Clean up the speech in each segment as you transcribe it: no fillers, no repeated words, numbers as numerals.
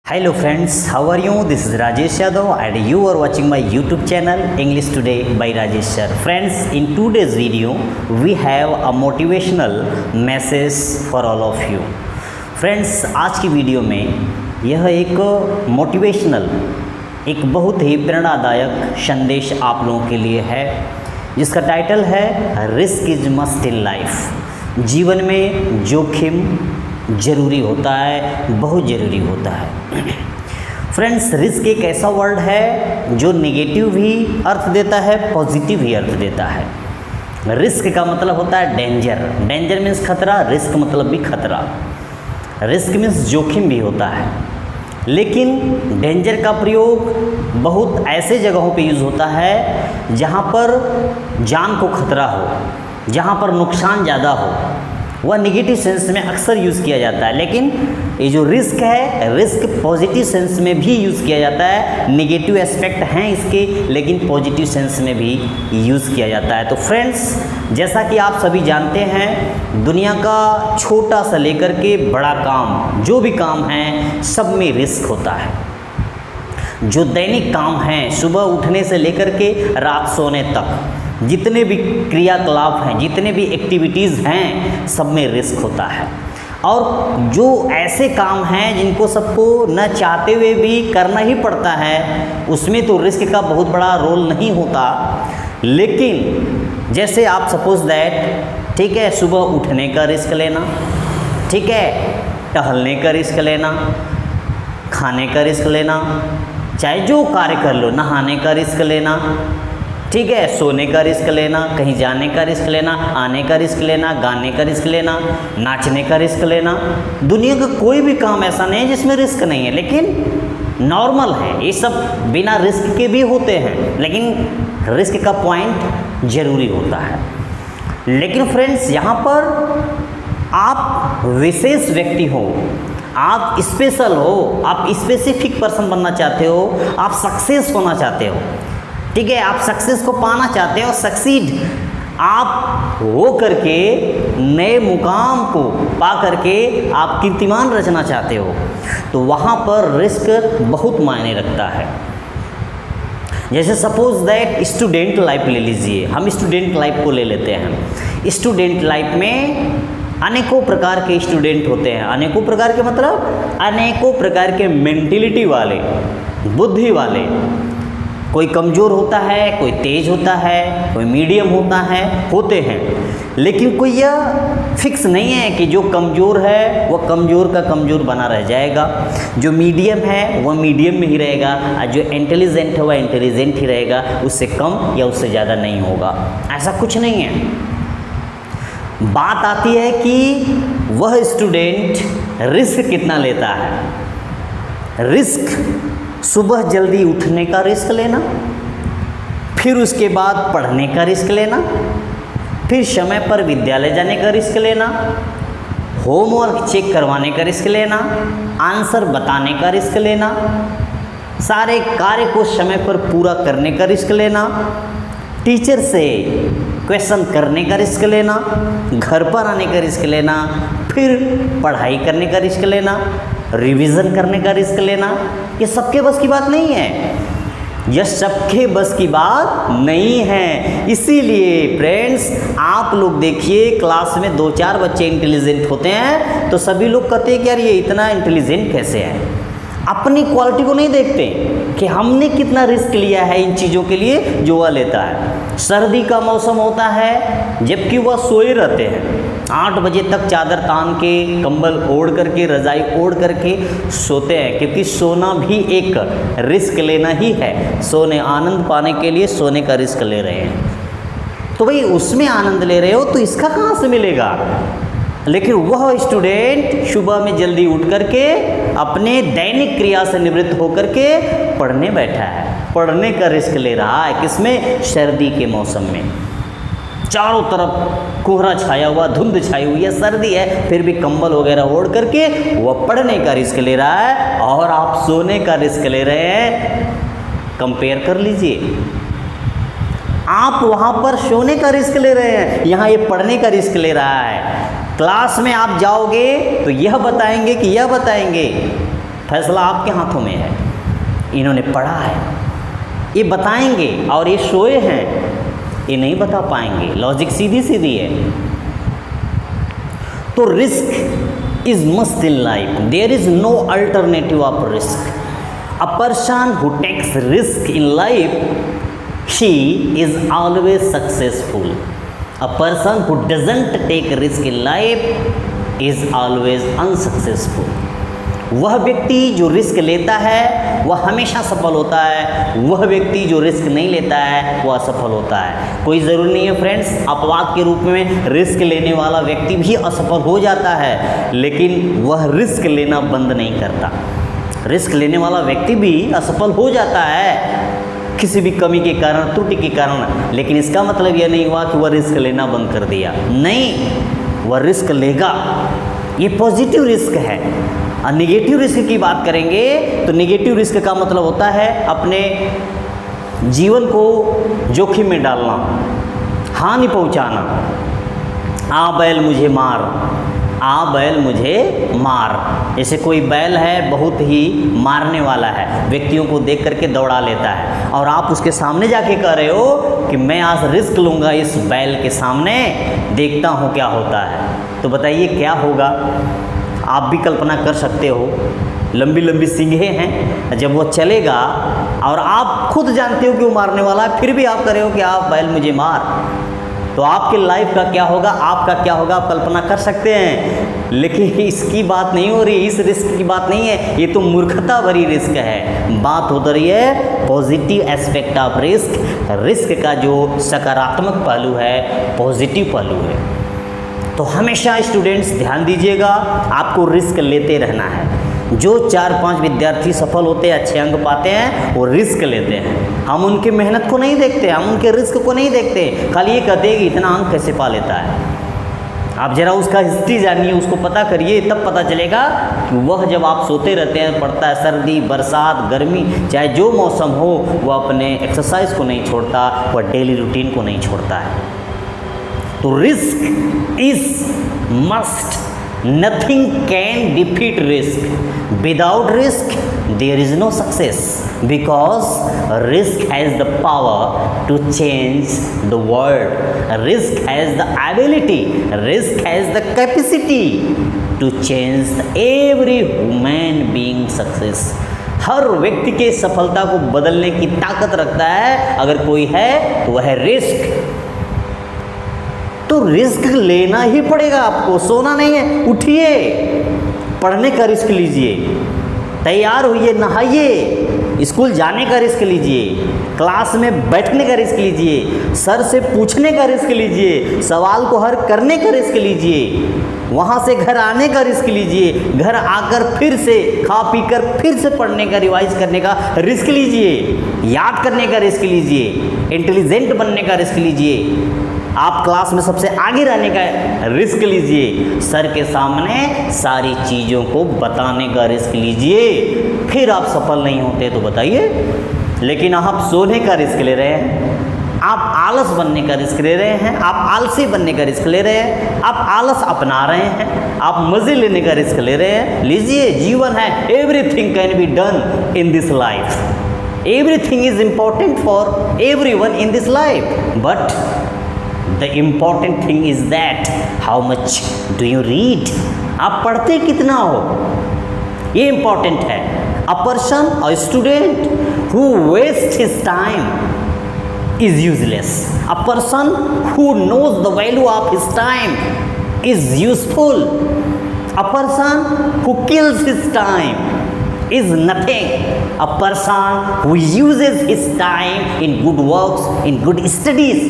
Hello friends, how are you? This is Rajesh Yadav and you are watching my YouTube channel English Today by Rajesh Sir. Friends, in today's video we have a motivational message for all of you. Friends, आज की video में यह एक motivational, एक बहुत ही प्रेरणादायक संदेश आप लोगों के लिए है जिसका टाइटल है risk is must in life. जीवन में जोखिम ज़रूरी होता है, बहुत ज़रूरी होता है। फ्रेंड्स, रिस्क एक ऐसा वर्ड है जो नेगेटिव भी अर्थ देता है, पॉजिटिव भी अर्थ देता है। रिस्क का मतलब होता है डेंजर, डेंजर मीन्स खतरा, रिस्क मतलब भी खतरा। रिस्क मीन्स जोखिम भी होता है, लेकिन डेंजर का प्रयोग बहुत ऐसे जगहों पे यूज़ होता है जहाँ पर जान को खतरा हो, जहाँ पर नुकसान ज़्यादा हो, वह निगेटिव सेंस में अक्सर यूज़ किया जाता है। लेकिन ये जो रिस्क है, रिस्क पॉजिटिव सेंस में भी यूज़ किया जाता है। नेगेटिव एस्पेक्ट हैं इसके, लेकिन पॉजिटिव सेंस में भी यूज़ किया जाता है। तो फ्रेंड्स, जैसा कि आप सभी जानते हैं, दुनिया का छोटा सा लेकर के बड़ा काम, जो भी काम है, सब में रिस्क होता है। जो दैनिक काम हैं, सुबह उठने से लेकर के रात सोने तक, जितने भी क्रियाकलाप हैं, जितने भी एक्टिविटीज़ हैं, सब में रिस्क होता है। और जो ऐसे काम हैं जिनको सबको न चाहते हुए भी करना ही पड़ता है, उसमें तो रिस्क का बहुत बड़ा रोल नहीं होता। लेकिन जैसे आप सपोज दैट, ठीक है, सुबह उठने का रिस्क लेना, ठीक है, टहलने का रिस्क लेना, खाने का रिस्क लेना, चाहे जो कार्य कर लो, नहाने का रिस्क लेना, ठीक है, सोने का रिस्क लेना, कहीं जाने का रिस्क लेना, आने का रिस्क लेना, गाने का रिस्क लेना, नाचने का रिस्क लेना। दुनिया का कोई भी काम ऐसा नहीं है जिसमें रिस्क नहीं है, लेकिन नॉर्मल है। ये सब बिना रिस्क के भी होते हैं, लेकिन रिस्क का पॉइंट ज़रूरी होता है। लेकिन फ्रेंड्स, यहाँ पर आप विशेष व्यक्ति हो, आप स्पेशल हो, आप स्पेसिफिक पर्सन बनना चाहते हो, आप सक्सेस होना चाहते हो, ठीक है, आप सक्सेस को पाना चाहते हो, सक्सीड आप हो करके नए मुकाम को पा करके आप कीर्तिमान रचना चाहते हो, तो वहाँ पर रिस्क बहुत मायने रखता है। जैसे सपोज दैट स्टूडेंट लाइफ ले लीजिए, हम स्टूडेंट लाइफ को ले लेते हैं। स्टूडेंट लाइफ में अनेकों प्रकार के स्टूडेंट होते हैं। अनेकों प्रकार के मतलब अनेकों प्रकार के मेंटिलिटी वाले, बुद्धि वाले। कोई कमज़ोर होता है, कोई तेज होता है, कोई मीडियम होता है, होते हैं। लेकिन कोई यह फिक्स नहीं है कि जो कमज़ोर है वह कमज़ोर का कमज़ोर बना रह जाएगा, जो मीडियम है वह मीडियम में ही रहेगा, और जो इंटेलिजेंट है वह इंटेलिजेंट ही रहेगा, उससे कम या उससे ज़्यादा नहीं होगा। ऐसा कुछ नहीं है। बात आती है कि वह स्टूडेंट रिस्क कितना लेता है। रिस्क सुबह जल्दी उठने का रिस्क लेना, फिर उसके बाद पढ़ने का रिस्क लेना, फिर समय पर विद्यालय जाने का रिस्क लेना, होमवर्क चेक करवाने का रिस्क लेना, आंसर बताने का रिस्क लेना, सारे कार्य को समय पर पूरा करने का रिस्क लेना, टीचर से क्वेश्चन करने का रिस्क लेना, घर पर आने का रिस्क लेना, फिर पढ़ाई करने का रिस्क लेना, रिवीजन करने का रिस्क लेना। ये सबके बस की बात नहीं है, यह सबके बस की बात नहीं है। इसीलिए फ्रेंड्स, आप लोग देखिए, क्लास में 2-4 बच्चे इंटेलिजेंट होते हैं तो सभी लोग कहते हैं कि यार ये इतना इंटेलिजेंट कैसे है। अपनी क्वालिटी को नहीं देखते कि हमने कितना रिस्क लिया है इन चीज़ों के लिए जो वह लेता है। सर्दी का मौसम होता है, जबकि वह सोए रहते हैं, 8 बजे तक चादर तान के, कंबल ओढ़ करके, रजाई ओढ़ करके सोते हैं, क्योंकि सोना भी एक रिस्क लेना ही है। सोने, आनंद पाने के लिए सोने का रिस्क ले रहे हैं, तो भाई उसमें आनंद ले रहे हो तो इसका कहाँ से मिलेगा। लेकिन वह स्टूडेंट सुबह में जल्दी उठ करके अपने दैनिक क्रिया से निवृत्त होकर के पढ़ने बैठा है, पढ़ने का रिस्क ले रहा है। किसमें? सर्दी के मौसम में, चारों तरफ कोहरा छाया हुआ, धुंध छाई हुई है, सर्दी है, फिर भी कंबल वगैरह ओढ़ करके वह पढ़ने का रिस्क ले रहा है, और आप सोने का रिस्क ले रहे हैं। कंपेयर कर लीजिए, आप वहाँ पर सोने का रिस्क ले रहे हैं, यहाँ ये पढ़ने का रिस्क ले रहा है। क्लास में आप जाओगे तो यह बताएंगे कि यह बताएंगे फैसला आपके हाथों में है। इन्होंने पढ़ा है, ये बताएंगे, और ये सोए हैं, ये नहीं बता पाएंगे। लॉजिक सीधी सीधी है। तो risk is must in life, there is no alternative of risk. A person who takes risk in life, he is always successful. A person who doesn't take risk in life is always unsuccessful. वह व्यक्ति जो risk लेता है वह हमेशा सफल होता है, वह व्यक्ति जो रिस्क नहीं लेता है वह असफल होता है। कोई ज़रूरी नहीं है फ्रेंड्स, अपवाद के रूप में रिस्क लेने वाला व्यक्ति भी असफल हो जाता है, लेकिन वह रिस्क लेना बंद नहीं करता। रिस्क लेने वाला व्यक्ति भी असफल हो जाता है किसी भी कमी के कारण, त्रुटि के कारण, लेकिन इसका मतलब यह नहीं हुआ कि वह रिस्क लेना बंद कर दिया। नहीं, वह रिस्क लेगा। ये पॉजिटिव रिस्क है। और निगेटिव रिस्क की बात करेंगे तो निगेटिव रिस्क का मतलब होता है अपने जीवन को जोखिम में डालना, हानि पहुंचाना। आ बैल मुझे मार, आ बैल मुझे मार। जैसे कोई बैल है बहुत ही मारने वाला है, व्यक्तियों को देख करके दौड़ा लेता है, और आप उसके सामने जाके कह रहे हो कि मैं आज रिस्क लूँगा इस बैल के सामने, देखता हूँ क्या होता है। तो बताइए क्या होगा? आप भी कल्पना कर सकते हो, लंबी लंबी सींगें हैं, जब वो चलेगा और आप खुद जानते हो कि वो मारने वाला है, फिर भी आप कह रहे हो कि आप बैल मुझे मार, तो आपकी लाइफ का क्या होगा, आपका क्या होगा, आप कल्पना कर सकते हैं। लेकिन इसकी बात नहीं हो रही, इस रिस्क की बात नहीं है, ये तो मूर्खता भरी रिस्क है। बात हो रही है positive aspect of risk, risk का जो सकारात्मक पहलू है, पॉजिटिव पहलू है। तो हमेशा स्टूडेंट्स ध्यान दीजिएगा, आपको रिस्क लेते रहना है। जो 4-5 विद्यार्थी सफल होते हैं, अच्छे अंक पाते हैं, वो रिस्क लेते हैं। हम उनकी मेहनत को नहीं देखते, हम उनके रिस्क को नहीं देखते, खाली ये कहते हैं कि इतना अंक कैसे पा लेता है। आप जरा उसका हिस्ट्री जानिए, उसको पता करिए, तब पता चलेगा कि वह जब आप सोते रहते हैं, पड़ता है सर्दी, बरसात, गर्मी, चाहे जो मौसम हो, वह अपने एक्सरसाइज को नहीं छोड़ता, वह डेली रूटीन को नहीं छोड़ता है। तो risk is must, nothing can defeat risk. Without risk there is no success, because risk has the power to change the world. Risk has the ability, risk has the capacity to change every human being success. हर व्यक्ति के सफलता को बदलने की ताकत रखता है, अगर कोई है तो वह है रिस्क। तो रिस्क लेना ही पड़ेगा आपको, सोना नहीं है। उठिए, पढ़ने का रिस्क लीजिए, तैयार होइए, नहाइए, स्कूल जाने का रिस्क लीजिए, क्लास में बैठने का रिस्क लीजिए, सर से पूछने का रिस्क लीजिए, सवाल को हल करने का रिस्क लीजिए, वहाँ से घर आने का रिस्क लीजिए, घर आकर फिर से खा पी कर फिर से पढ़ने का, रिवाइज करने का रिस्क लीजिए, याद करने का रिस्क लीजिए, इंटेलिजेंट बनने का रिस्क लीजिए, आप क्लास में सबसे आगे रहने का रिस्क लीजिए, सर के सामने सारी चीज़ों को बताने का रिस्क लीजिए। फिर आप सफल नहीं होते तो बताइए। लेकिन आप सोने का रिस्क ले रहे हैं, आप आलस बनने का रिस्क ले रहे हैं, आप आलसी बनने का रिस्क ले रहे हैं, आप आलस अपना रहे हैं, आप मज़े लेने का रिस्क ले रहे हैं। लीजिए, जीवन है, everything can be done in this life, everything is important for everyone in this life, but the important thing is that how much do you read, आप पढ़ते कितना हो, ये important है। A person, a student who wastes his time is useless. A person who knows the value of his time is useful. A person who kills his time is nothing. A person who uses his time in good works, in good studies,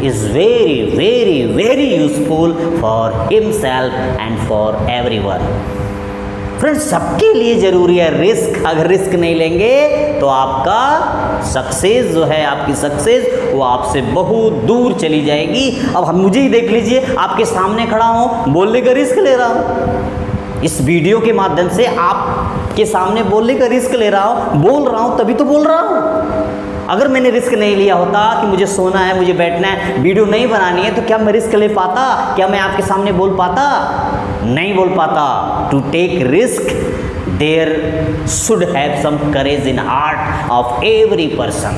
is very, very, very useful for himself and for everyone. Friends, सबके लिए ज़रूरी है risk. अगर risk नहीं लेंगे तो आपका success जो है, आपकी सक्सेस वो आपसे बहुत दूर चली जाएगी। अब हम मुझे ही देख लीजिए, आपके सामने खड़ा हूँ, बोलने का रिस्क ले रहा हूँ, इस वीडियो के माध्यम से आपके सामने बोलने का रिस्क ले रहा हूँ, बोल रहा हूँ, तभी तो बोल रहा हूँ। अगर मैंने रिस्क नहीं लिया होता कि मुझे सोना है, मुझे बैठना है, वीडियो नहीं बनानी है, तो क्या मैं रिस्क ले पाता? क्या मैं आपके सामने बोल पाता? नहीं बोल पाता। To take risk there should have some courage in heart of every person.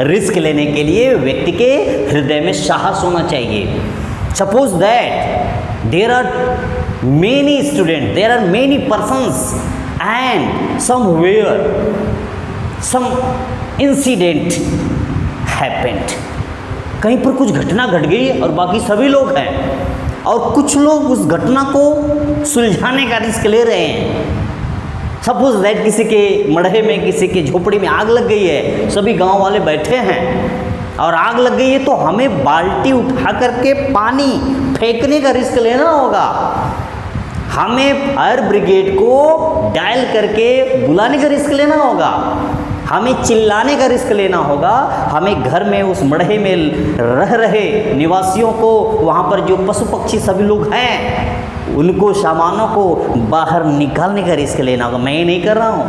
Risk लेने के लिए व्यक्ति के हृदय में साहस होना चाहिए। Suppose that there are many student, there are many persons and somewhere some incident happened. कहीं पर कुछ घटना घट गई और बाकी सभी लोग हैं और कुछ लोग उस घटना को सुलझाने का रिस्क ले रहे हैं। सपोज दैट किसी के मढ़े में, किसी के झोपड़ी में आग लग गई है, सभी गांव वाले बैठे हैं और आग लग गई है, तो हमें बाल्टी उठा करके पानी फेंकने का रिस्क लेना होगा। हमें फायर ब्रिगेड को डायल करके बुलाने का रिस्क लेना होगा। हमें चिल्लाने का रिस्क लेना होगा। हमें घर में उस मढ़े में रह रहे निवासियों को, वहाँ पर जो पशु पक्षी सभी लोग हैं, उनको, सामानों को बाहर निकालने का रिस्क लेना होगा। मैं ये नहीं कर रहा हूँ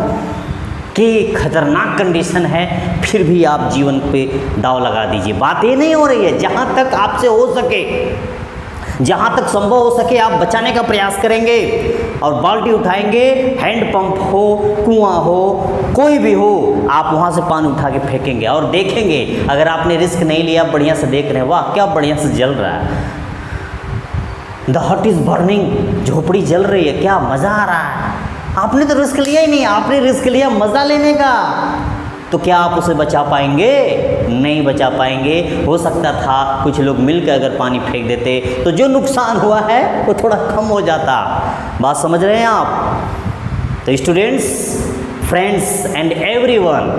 कि खतरनाक कंडीशन है फिर भी आप जीवन पे दाव लगा दीजिए। बात ये नहीं हो रही है। जहाँ तक आपसे हो सके, जहाँ तक संभव हो सके आप बचाने का प्रयास करेंगे और बाल्टी उठाएंगे। हैंडपंप हो, कुआं हो, कोई भी हो, आप वहाँ से पानी उठा के फेंकेंगे और देखेंगे। अगर आपने रिस्क नहीं लिया, बढ़िया से देख रहे हैं, वाह क्या बढ़िया से जल रहा है, द हट इज़ बर्निंग, झोपड़ी जल रही है, क्या मज़ा आ रहा है। आपने तो रिस्क लिया ही नहीं, आपने रिस्क लिया मज़ा लेने का। तो क्या आप उसे बचा पाएंगे? नहीं बचा पाएंगे। हो सकता था कुछ लोग मिलकर अगर पानी फेंक देते तो जो नुकसान हुआ है वो थोड़ा कम हो जाता। बात समझ रहे हैं आप? तो students, friends and everyone,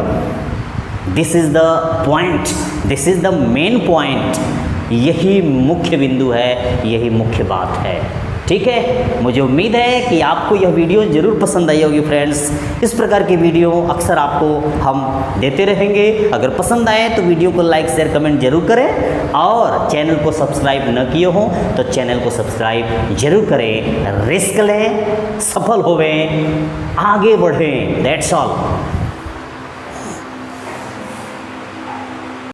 this is the point, this is the main point. यही मुख्य बिंदु है, यही मुख्य बात है। ठीक है, मुझे उम्मीद है कि आपको यह वीडियो ज़रूर पसंद आई होगी फ्रेंड्स। इस प्रकार की वीडियो अक्सर आपको हम देते रहेंगे। अगर पसंद आए तो वीडियो को लाइक, शेयर, कमेंट जरूर करें और चैनल को सब्सक्राइब न किए हो तो चैनल को सब्सक्राइब जरूर करें। रिस्क लें, सफल होवें, आगे बढ़ें। That's all.